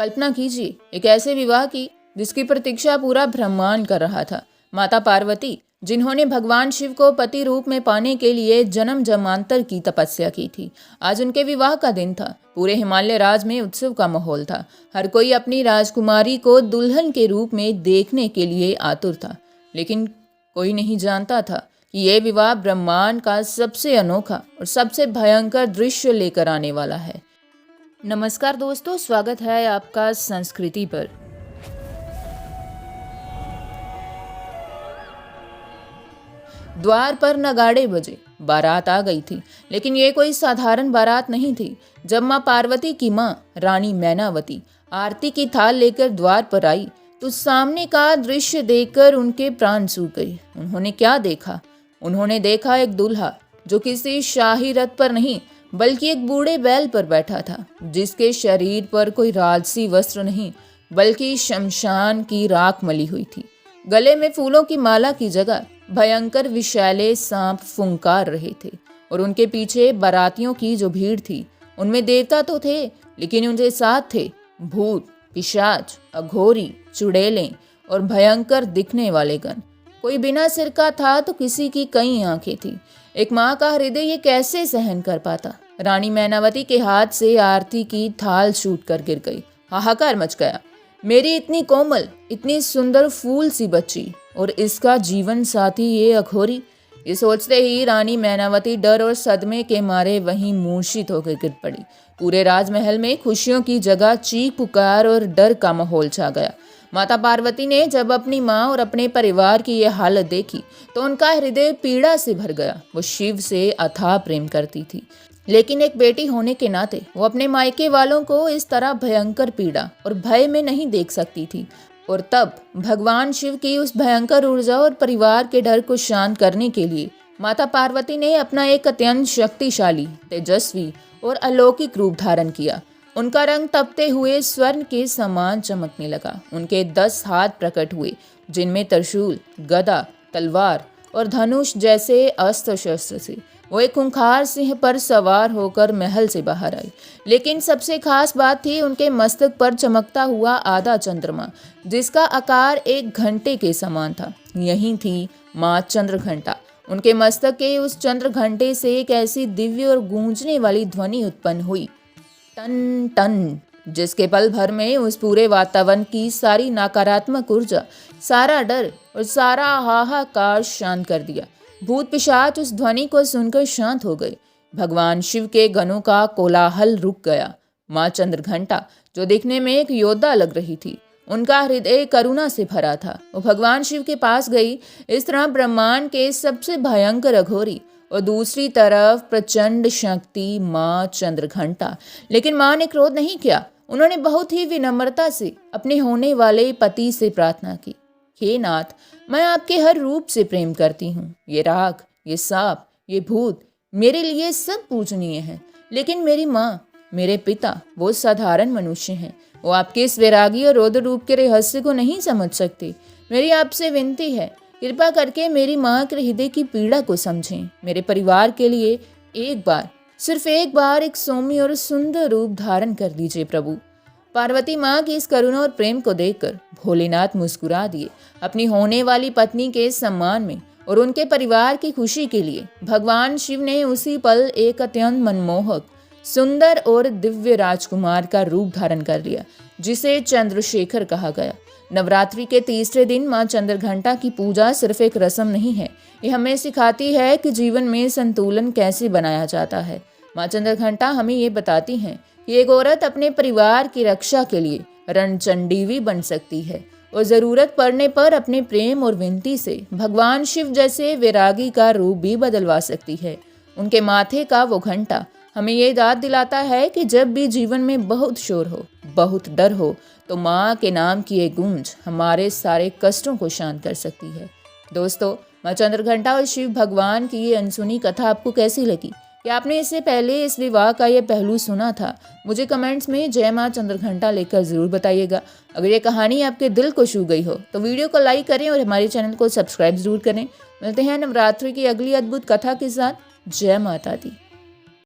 कल्पना कीजिए एक ऐसे विवाह की जिसकी प्रतीक्षा पूरा ब्रह्मांड कर रहा था। माता पार्वती, जिन्होंने भगवान शिव को पति रूप में पाने के लिए जन्म जन्मांतर की तपस्या की थी, आज उनके विवाह का दिन था। पूरे हिमालय राज में उत्सव का माहौल था। हर कोई अपनी राजकुमारी को दुल्हन के रूप में देखने के लिए आतुर था, लेकिन कोई नहीं जानता था कि यह विवाह ब्रह्मांड का सबसे अनोखा और सबसे भयंकर दृश्य लेकर आने वाला है। नमस्कार दोस्तों, स्वागत है आपका संस्कृति पर। द्वार पर नगाड़े बजे, बारात आ गई थी, लेकिन ये कोई साधारण बारात नहीं थी। जब माँ पार्वती की माँ रानी मैनावती आरती की थाल लेकर द्वार पर आई तो सामने का दृश्य देखकर उनके प्राण सूख गए। उन्होंने क्या देखा? उन्होंने देखा एक दूल्हा जो किसी शाही रथ पर नहीं बल्कि एक बूढ़े बैल पर बैठा था, जिसके शरीर पर कोई राजसी वस्त्र नहीं बल्कि शमशान की राख मली हुई थी। गले में फूलों की माला की जगह भयंकर विषैले सांप फुंकार रहे थे और उनके पीछे बारातियों की जो भीड़ थी उनमें देवता तो थे, लेकिन उनके साथ थे भूत, पिशाच, अघोरी, चुड़ैलें और भयंकर दिखने वाले गण। कोई बिना सिर का था तो किसी की कई आंखें थी। एक माँ का हृदय ये कैसे सहन कर पाता? रानी मैनावती के हाथ से आरती की थाल छूट कर गिर गई। हाहाकार मच गया। मेरी इतनी कोमल, इतनी सुंदर फूल सी बच्ची और इसका जीवन साथी ये अघोरी। ये सोचते ही रानी मैनावती डर और सदमे के मारे वहीं मूर्छित होकर गिर पड़ी। पूरे राजमहल में खुशियों की जगह चीख पुकार और डर का माहौल छा गया। माता पार्वती ने जब अपनी माँ और अपने परिवार की यह हालत देखी तो उनका हृदय पीड़ा से भर गया। वो शिव से अथाह प्रेम करती थी, लेकिन एक बेटी होने के नाते वो अपने मायके वालों को इस तरह भयंकर पीड़ा और भय में नहीं देख सकती थी। और तब भगवान शिव की उस भयंकर ऊर्जा और परिवार के डर को शांत करने के लिए माता पार्वती ने अपना एक अत्यंत शक्तिशाली, तेजस्वी और अलौकिक रूप धारण किया। उनका रंग तपते हुए स्वर्ण के समान चमकने लगा। उनके 10 हाथ प्रकट हुए, जिनमें त्रिशूल, गदा, तलवार और धनुष जैसे अस्त्र शस्त्र थे। वो एक खूंखार सिंह पर सवार होकर महल से बाहर आई। लेकिन सबसे खास बात थी उनके मस्तक पर चमकता हुआ आधा चंद्रमा, जिसका आकार एक घंटे के समान था। यही थी माँ चंद्रघंटा। उनके मस्तक के उस चंद्र घंटे से एक ऐसी दिव्य और गूंजने वाली ध्वनि उत्पन्न हुई, टन टन, जिसके पल भर में उस पूरे वातावरण की सारी नकारात्मक ऊर्जा, सारा डर और सारा हाहाकार शांत कर दिया। भूत पिशाच उस ध्वनि को सुनकर शांत हो गए। भगवान शिव के गणों का कोलाहल रुक गया। माँ चंद्रघंटा, जो दिखने में एक योद्धा लग रही थी, उनका हृदय करुणा से भरा था। वो भगवान शिव के पास गई। इस तरह ब्रह्मांड के सबसे भयंकर अघोरी और दूसरी तरफ प्रचंड शक्ति माँ चंद्रघंटा। लेकिन माँ ने क्रोध नहीं किया। उन्होंने बहुत ही विनम्रता से अपने होने वाले पति से प्रार्थना की, हे नाथ, मैं आपके हर रूप से प्रेम करती हूँ। ये राख, ये सांप, ये भूत मेरे लिए सब पूजनीय हैं, लेकिन मेरी माँ, मेरे पिता वो साधारण मनुष्य हैं। वो आपके इस वैरागी और रौद्र रूप के रहस्य को नहीं समझ सकते। मेरी आपसे विनती है, कृपा करके मेरी माँ के हृदय की पीड़ा को समझें। मेरे परिवार के लिए एक बार, सिर्फ एक बार एक सौम्य और सुंदर रूप धारण कर दीजिए प्रभु। पार्वती माँ की इस करुणा और प्रेम को देखकर भोलेनाथ मुस्कुरा दिए। अपनी होने वाली पत्नी के सम्मान में और उनके परिवार की खुशी के लिए भगवान शिव ने उसी पल एक अत्यंत मनमोहक, सुंदर और दिव्य राजकुमार का रूप धारण कर लिया, जिसे चंद्रशेखर कहा गया। नवरात्रि के तीसरे दिन माँ चंद्रघंटा की पूजा सिर्फ एक रस्म नहीं है, ये हमें सिखाती है कि जीवन में संतुलन कैसे बनाया जाता है। माँ चंद्रघंटा हमें ये बताती हैं कि एक औरत अपने परिवार की रक्षा के लिए रणचंडी भी बन सकती है और ज़रूरत पड़ने पर अपने प्रेम और विनती से भगवान शिव जैसे वैरागी का रूप भी बदलवा सकती है। उनके माथे का वो घंटा हमें ये याद दिलाता है कि जब भी जीवन में बहुत शोर हो, बहुत डर हो, तो माँ के नाम की ये गूंज हमारे सारे कष्टों को शांत कर सकती है। दोस्तों, माँ चंद्रघंटा और शिव भगवान की ये अनसुनी कथा आपको कैसी लगी? क्या आपने इससे पहले इस विवाह का ये पहलू सुना था? मुझे कमेंट्स में जय माँ चंद्रघंटा लिखकर ज़रूर बताइएगा। अगर ये कहानी आपके दिल को छू गई हो तो वीडियो को लाइक करें और हमारे चैनल को सब्सक्राइब ज़रूर करें। मिलते हैं नवरात्रि की अगली अद्भुत कथा के साथ। जय माता दी।